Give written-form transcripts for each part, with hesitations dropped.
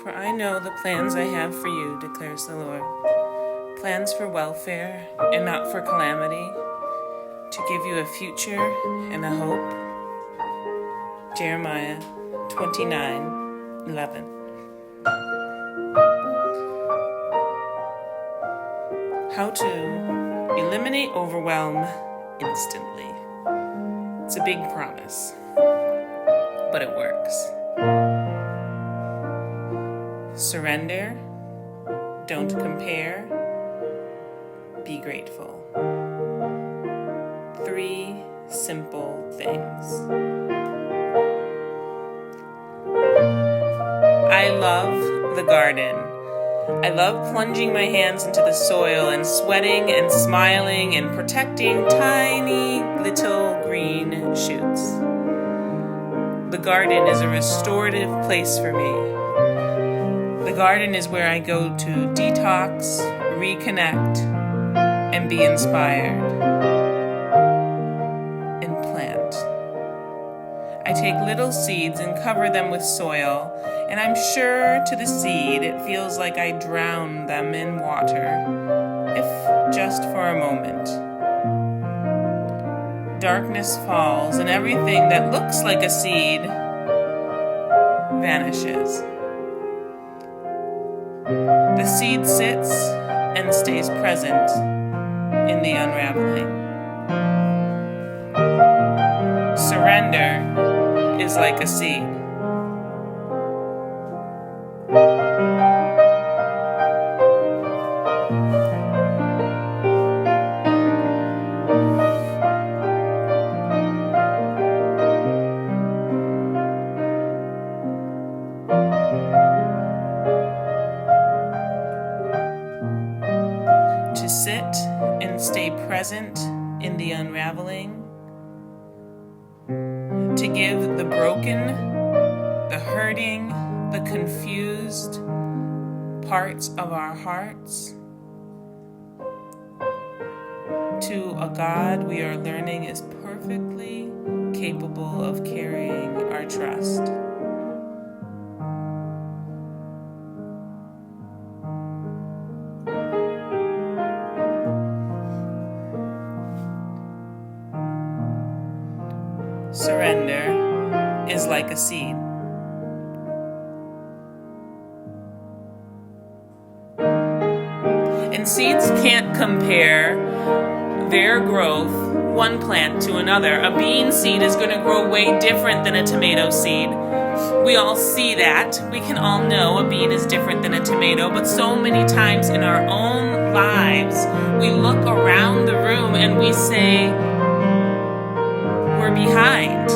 For I know the plans I have for you, declares the Lord. Plans for welfare and not for calamity, to give you a future and a hope. Jeremiah 29:11. How to eliminate overwhelm instantly. It's a big promise, but it works. Surrender, don't compare, be grateful. 3 simple things. I love the garden. I love plunging my hands into the soil and sweating and smiling and protecting tiny little green shoots. The garden is a restorative place for me. The garden is where I go to detox, reconnect, and be inspired. And plant. I take little seeds and cover them with soil, and I'm sure to the seed it feels like I drown them in water, if just for a moment. Darkness falls, and everything that looks like a seed vanishes. The seed sits and stays present in the unraveling. Surrender is like a seed. To sit and stay present in the unraveling, to give the broken, the hurting, the confused parts of our hearts to a God we are learning is perfectly capable of carrying our trust. Surrender is like a seed. And seeds can't compare their growth, one plant to another. A bean seed is going to grow way different than a tomato seed. We all see that. We can all know a bean is different than a tomato, but so many times in our own lives, we look around the room and we say, we're behind.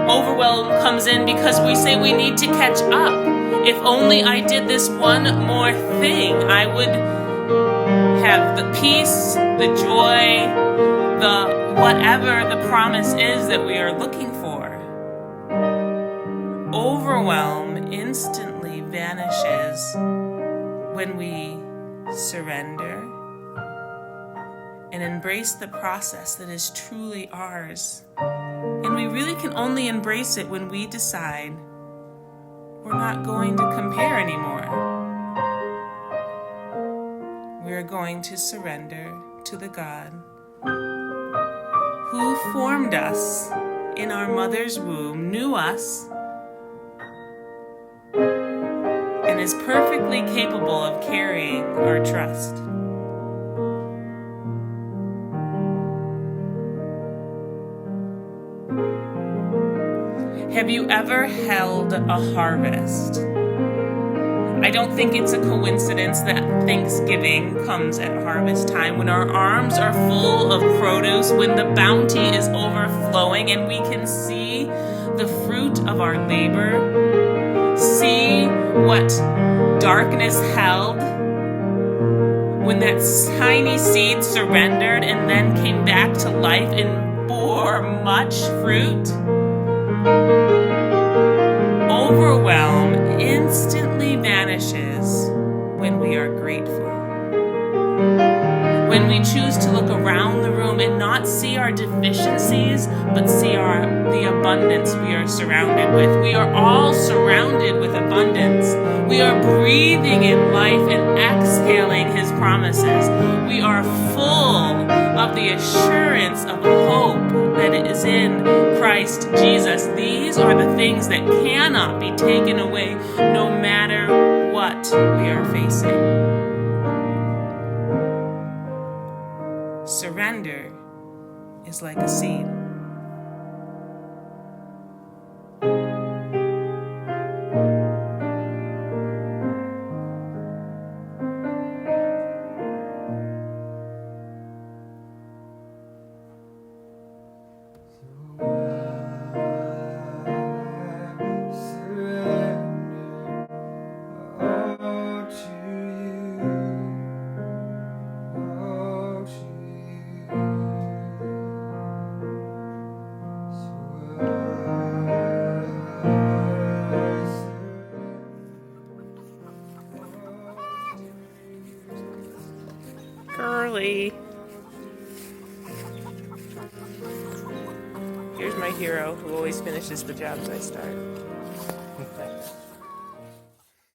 Overwhelm comes in because we say we need to catch up. If only I did this one more thing, I would have the peace, the joy, the whatever the promise is that we are looking for. Overwhelm instantly vanishes when we surrender and embrace the process that is truly ours. And we really can only embrace it when we decide we're not going to compare anymore. We're going to surrender to the God who formed us in our mother's womb, knew us, and is perfectly capable of carrying our trust. Have you ever held a harvest? I don't think it's a coincidence that Thanksgiving comes at harvest time, when our arms are full of produce, when the bounty is overflowing and we can see the fruit of our labor, see what darkness held, when that tiny seed surrendered and then came back to life and bore much fruit. Overwhelm instantly vanishes when we are grateful. When we choose to look around the room and not see our deficiencies, but see the abundance we are surrounded with. We are all surrounded with abundance. We are breathing in life and exhaling His promises. We are full of the assurance of hope that is in Christ Jesus. These are the things that cannot be taken away no matter what we are facing. Surrender is like a seed. Girly. Here's my hero who always finishes the jobs I start.